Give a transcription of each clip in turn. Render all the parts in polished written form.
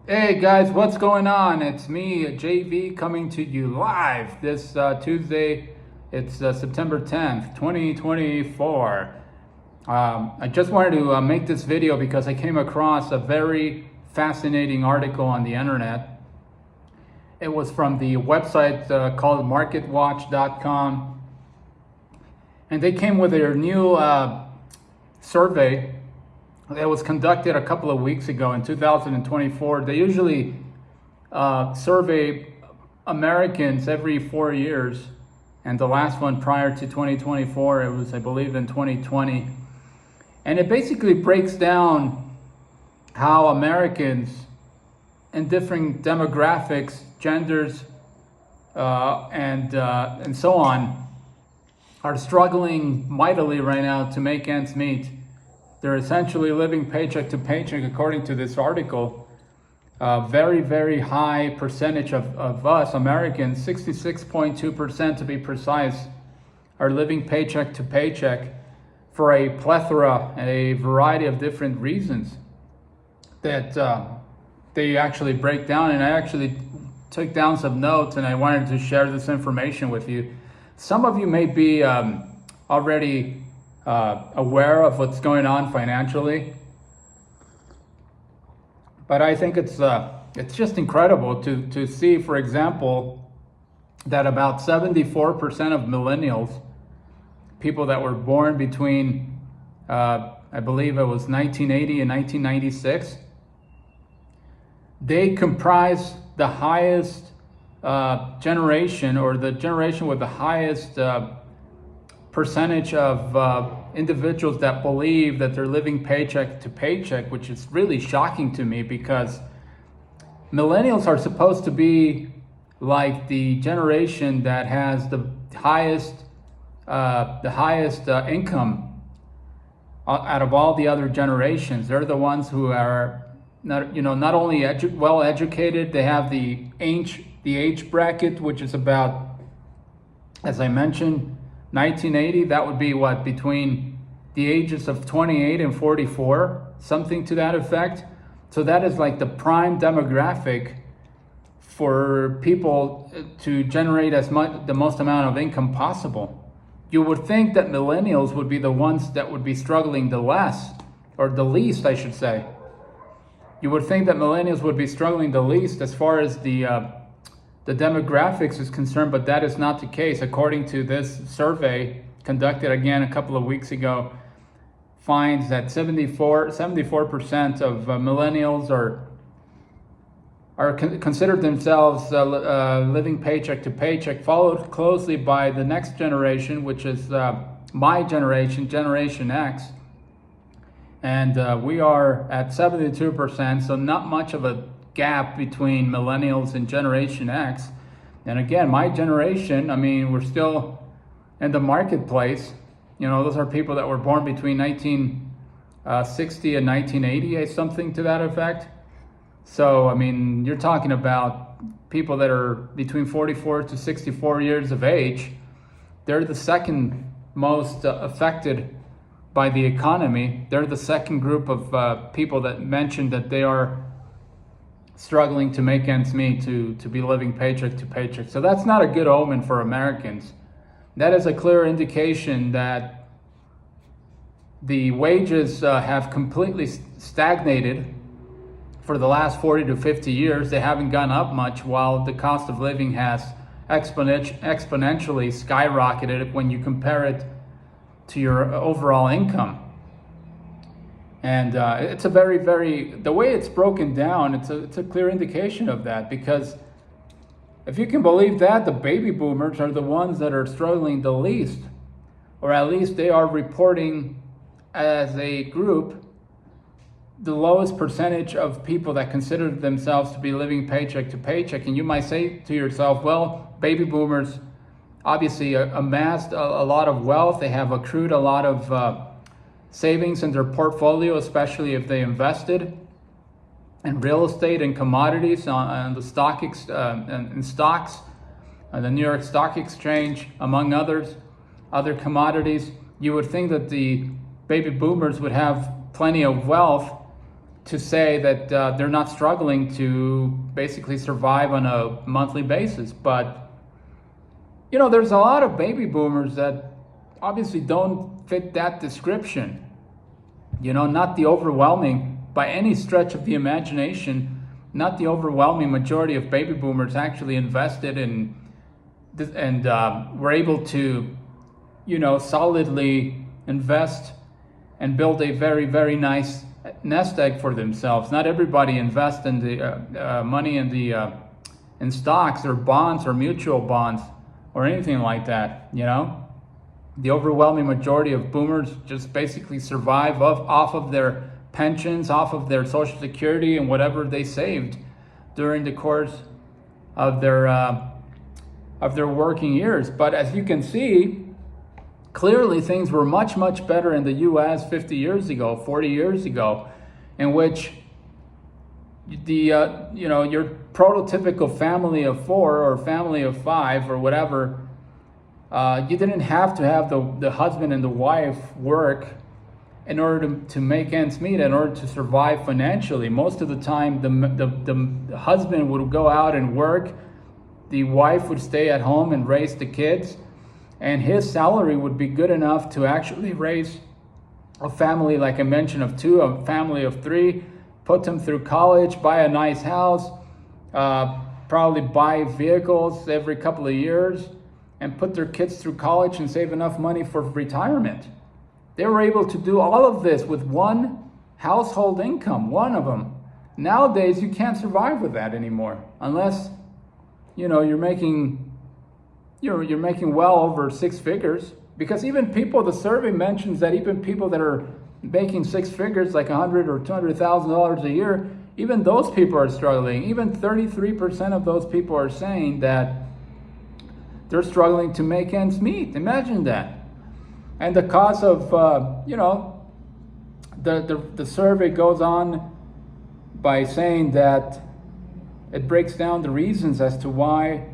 Hey guys, what's going on? It's me, JV, coming to you live this Tuesday. It's September 10th, 2024. I just wanted to make this video because I came across a very fascinating article on the internet. It was from the website called Marketwatch.com, and they came with their new survey that was conducted a couple of weeks ago in 2024. They usually survey Americans every 4 years, and the last one prior to 2024, it was, I believe, in 2020. And it basically breaks down how Americans in different demographics, genders, and so on are struggling mightily right now to make ends meet. They're essentially living paycheck to paycheck, according to this article. Very, very high percentage of us Americans, 66.2% to be precise, are living paycheck to paycheck for a plethora and a variety of different reasons that they actually break down. And I actually took down some notes, and I wanted to share this information with you. Some of you may be already aware of what's going on financially, but I think it's just incredible to see, for example, that about 74% of millennials, people that were born between I believe it was 1980 and 1996, they comprise the highest generation, or the generation with the highest percentage of individuals that believe that they're living paycheck to paycheck, which is really shocking to me, because millennials are supposed to be like the generation that has the highest income out of all the other generations. They're the ones who are not only well educated, they have the age bracket, which is about, as I mentioned, 1980, that would be what, between the ages of 28 and 44, something to that effect. So that is like the prime demographic for people to generate the most amount of income possible. You would think that millennials would be the ones that would be struggling the less, or the least, I should say. You would think that millennials would be struggling the least as far as the demographics is concerned, but that is not the case. According to this survey conducted again a couple of weeks ago, finds that 74% of millennials are considered themselves living paycheck to paycheck, followed closely by the next generation, which is my generation, Generation X. And we are at 72%, so not much of a gap between millennials and Generation X. And again, my generation, I mean, we're still in the marketplace. Those are people that were born between 1960 and 1980, something to that effect. So, I mean, you're talking about people that are between 44 to 64 years of age. They're the second most affected by the economy. They're the second group of people that mentioned that they are struggling to make ends meet, to be living paycheck to paycheck. So that's not a good omen for Americans. That is a clear indication that the wages have completely stagnated for the last 40 to 50 years. They haven't gone up much, while the cost of living has exponentially skyrocketed when you compare it to your overall income. And it's a very, the way it's broken down, it's a clear indication of that, because if you can believe that, the baby boomers are the ones that are struggling the least, or at least they are reporting as a group the lowest percentage of people that consider themselves to be living paycheck to paycheck. And you might say to yourself, well, baby boomers obviously amassed a lot of wealth. They have accrued a lot of savings in their portfolio, especially if they invested in real estate and commodities on the stocks, the New York Stock Exchange, among other commodities. You would think that the baby boomers would have plenty of wealth to say that they're not struggling to basically survive on a monthly basis. But, you know, there's a lot of baby boomers that obviously don't fit that description. You know, not the overwhelming, by any stretch of the imagination, not the overwhelming majority of baby boomers actually invested in and were able to, you know, solidly invest and build a very, very nice nest egg for themselves. Not everybody invests in the money in stocks or bonds or mutual bonds or anything like that. You know, the overwhelming majority of boomers just basically survive off of their pensions, off of their Social Security and whatever they saved during the course of their working years. But as you can see, clearly things were much, much better in the US 50 years ago, 40 years ago, in which the you know, your prototypical family of 4 or family of 5 or whatever, you didn't have to have the husband and the wife work in order to make ends meet, in order to survive financially. Most of the time, the husband would go out and work, the wife would stay at home and raise the kids, and his salary would be good enough to actually raise a family, like I mentioned, of 2, a family of 3, put them through college, buy a nice house, probably buy vehicles every couple of years, and put their kids through college and save enough money for retirement. They were able to do all of this with one household income, one of them. Nowadays, you can't survive with that anymore, unless, you know, you're making well over 6 figures. Because even people, the survey mentions that even people that are making 6 figures, like $100,000 or $200,000 a year, even those people are struggling. Even 33% of those people are saying that they're struggling to make ends meet. Imagine that. And the cause of, you know, the survey goes on by saying that it breaks down the reasons as to why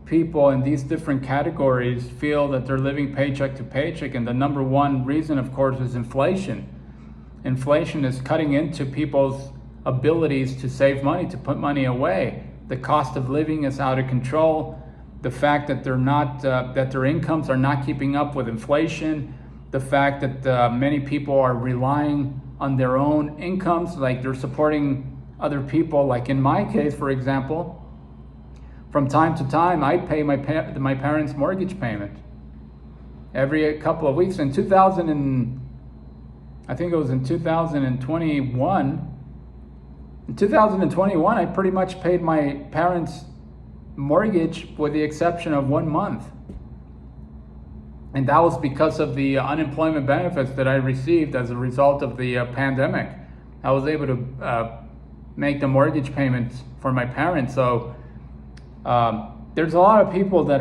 people in these different categories feel that they're living paycheck to paycheck. And the number one reason, of course, is inflation. Inflation is cutting into people's abilities to save money, to put money away. The cost of living is out of control. The fact that they're not, that their incomes are not keeping up with inflation. The fact that many people are relying on their own incomes, like they're supporting other people. Like in my case, for example, from time to time, I pay my parents' mortgage payment every couple of weeks. In 2021. In 2021, I pretty much paid my parents' mortgage with the exception of 1 month. And that was because of the unemployment benefits that I received as a result of the pandemic. I was able to make the mortgage payments for my parents. So there's a lot of people that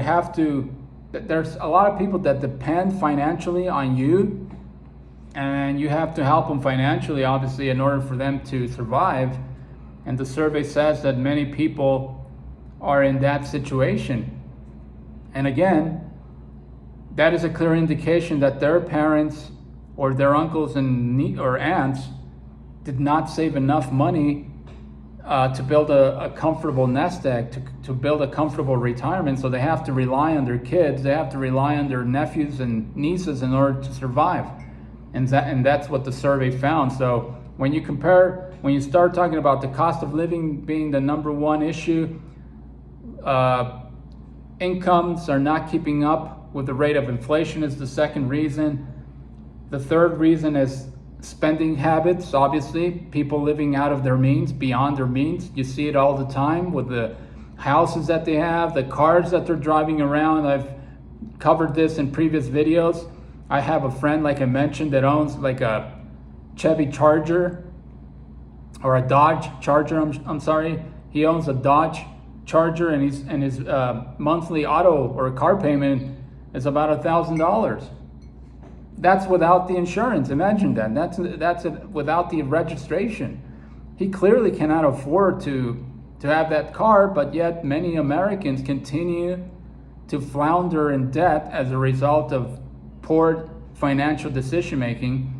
there's a lot of people that depend financially on you, and you have to help them financially, obviously, in order for them to survive. And the survey says that many people are in that situation. And again, that is a clear indication that their parents or their uncles or aunts did not save enough money to build a comfortable nest egg, to build a comfortable retirement. So they have to rely on their kids, they have to rely on their nephews and nieces in order to survive. And that's what the survey found. So when you start talking about the cost of living being the number one issue, incomes are not keeping up with the rate of inflation is the second reason. The third reason is spending habits. Obviously, people living out of their means, beyond their means. You see it all the time with the houses that they have, the cars that they're driving around. I've covered this in previous videos. I have a friend, like I mentioned, that owns like a Chevy Charger or a Dodge Charger. I'm sorry. He owns a Dodge Charger, and his monthly auto or car payment is about $1,000. That's without the insurance. Imagine that. That's without the registration. He clearly cannot afford to have that car, but yet many Americans continue to flounder in debt as a result of poor financial decision making.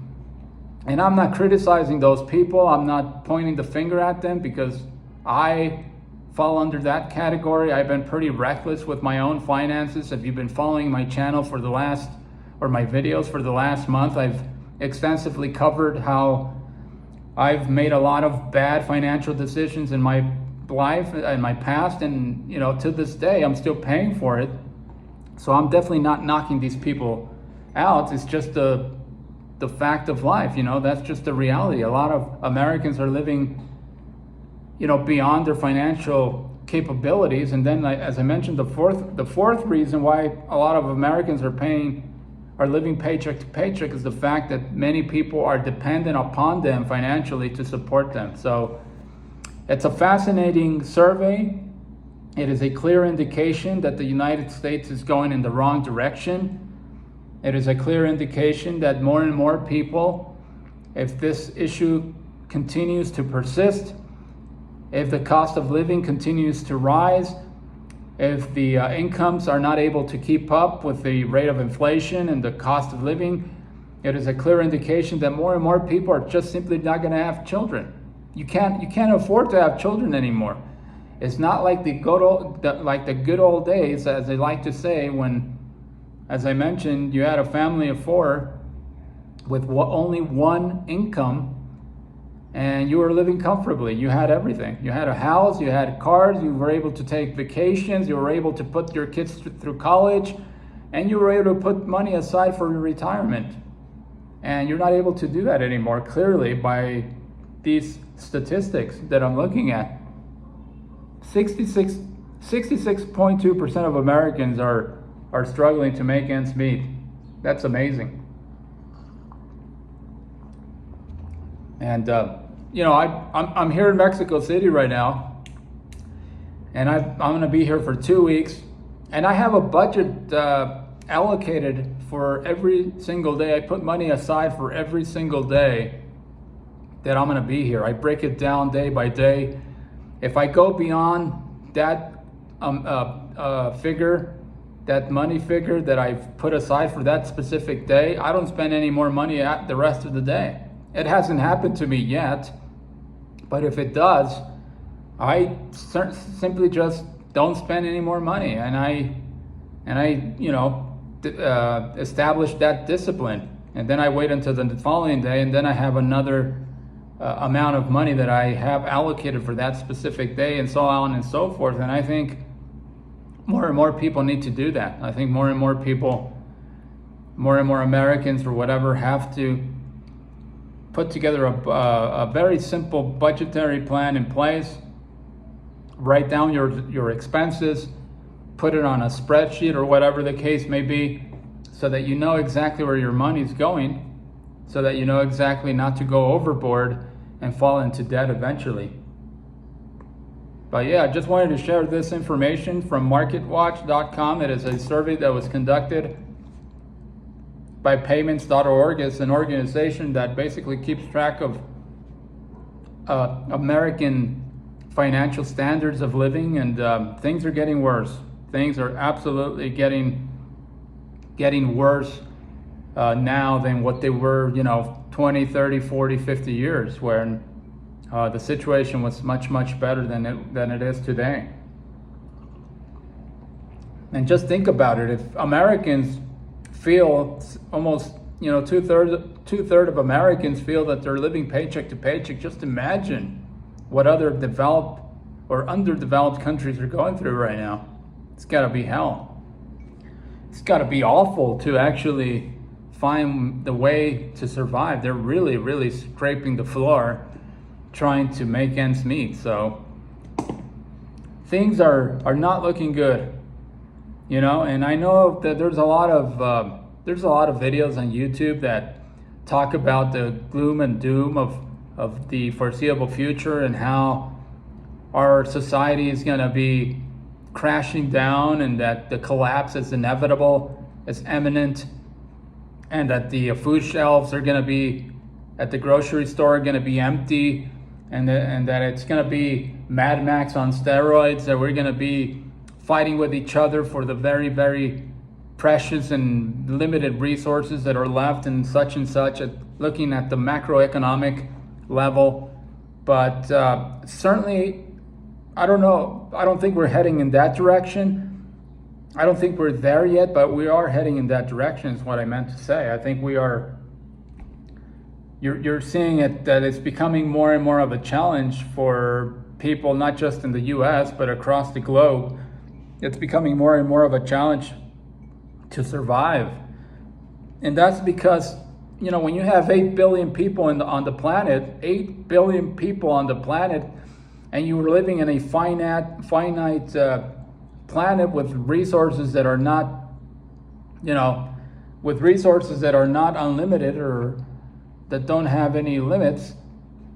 And I'm not criticizing those people. I'm not pointing the finger at them, because I fall under that category. I've been pretty reckless with my own finances. If you've been following my channel for the last, or my videos for the last month, I've extensively covered how I've made a lot of bad financial decisions in my life, in my past, and to this day I'm still paying for it. So I'm definitely not knocking these people out. It's just the fact of life. That's just the reality. A lot of Americans are living beyond their financial capabilities. And then, as I mentioned, the fourth reason why a lot of Americans are living paycheck to paycheck is the fact that many people are dependent upon them financially to support them. So it's a fascinating survey. It is a clear indication that the United States is going in the wrong direction. It is a clear indication that more and more people, if this issue continues to persist, if the cost of living continues to rise, if the incomes are not able to keep up with the rate of inflation and the cost of living, it is a clear indication that more and more people are just simply not going to have children. You can't afford to have children anymore. It's not like the good old days, as they like to say, when, as I mentioned, you had a family of 4 with only one income, and you were living comfortably. You had everything. You had a house, you had cars, you were able to take vacations, you were able to put your kids through college, and you were able to put money aside for your retirement. And you're not able to do that anymore, clearly, by these statistics that I'm looking at. 66.2% of Americans are struggling to make ends meet. That's amazing. And I'm here in Mexico City right now, and I'm going to be here for 2 weeks, and I have a budget allocated for every single day. I put money aside for every single day that I'm going to be here. I break it down day by day. If I go beyond that figure, that money figure that I've put aside for that specific day, I don't spend any more money at the rest of the day. It hasn't happened to me yet, but if it does, I simply just don't spend any more money, and I establish that discipline, and then I wait until the following day, and then I have another amount of money that I have allocated for that specific day, and so on and so forth. And I think more and more people need to do that. I think more and more people, more and more Americans or whatever, have to put together a very simple budgetary plan in place. Write down your expenses, put it on a spreadsheet or whatever the case may be, so that you know exactly where your money's going, so that you know exactly not to go overboard and fall into debt eventually. But yeah, I just wanted to share this information from Marketwatch.com. It is a survey that was conducted by payments.org. It's an organization that basically keeps track of American financial standards of living, and things are getting worse. Things are absolutely getting worse now than what they were 20, 30, 40, 50 years, when the situation was much better than it is today. And just think about it. If Americans feel, almost two-thirds of Americans feel that they're living paycheck to paycheck, just imagine what other developed or underdeveloped countries are going through right now. It's got to be hell. It's got to be awful to actually find the way to survive. They're really scraping the floor trying to make ends meet. So things are not looking good, and I know that there's a lot of videos on YouTube that talk about the gloom and doom of the foreseeable future, and how our society is going to be crashing down, and that the collapse is inevitable, it's imminent, and that the food shelves are going to be at the grocery store are going to be empty, and that it's going to be Mad Max on steroids, that we're going to be fighting with each other for the very precious and limited resources that are left, and such looking at the macroeconomic level. But certainly, I don't know. I don't think we're heading in that direction. I don't think we're there yet, but we are heading in that direction is what I meant to say. I think we are, you're seeing it, that it's becoming more and more of a challenge for people, not just in the US, but across the globe. It's becoming more and more of a challenge to survive. And that's because, you know, when you have 8 billion people on the planet, 8 billion people on the planet, and you are living in a finite planet with resources that are not, you know, with resources that are not unlimited or that don't have any limits,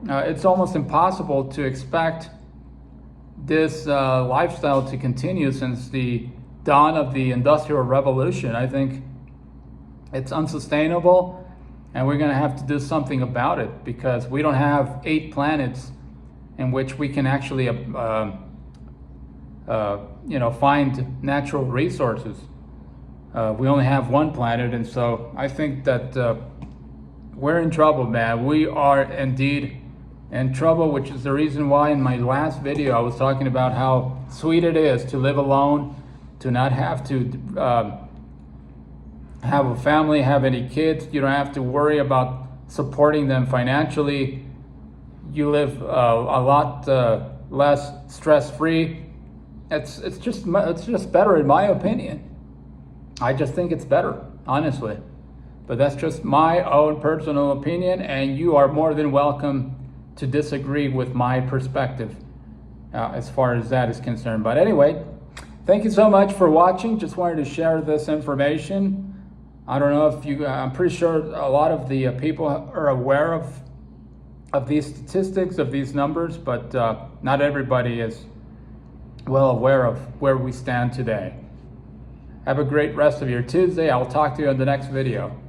it's almost impossible to expect this lifestyle to continue since the dawn of the Industrial Revolution. I think it's unsustainable, and we're going to have to do something about it because we don't have 8 planets in which we can actually you know, find natural resources. We only have 1 planet, and so I think that we're in trouble, man. We are indeed in trouble, which is the reason why in my last video I was talking about how sweet it is to live alone, to not have to have a family, have any kids. You don't have to worry about supporting them financially. You live a lot less stress-free. It's just better in my opinion. I just think it's better, honestly. But that's just my own personal opinion, and you are more than welcome to disagree with my perspective as far as that is concerned. But anyway, thank you so much for watching. Just wanted to share this information. I don't know if you, I'm pretty sure a lot of the people are aware of these statistics, of these numbers, but not everybody is well aware of where we stand today. Have a great rest of your Tuesday. I'll talk to you in the next video.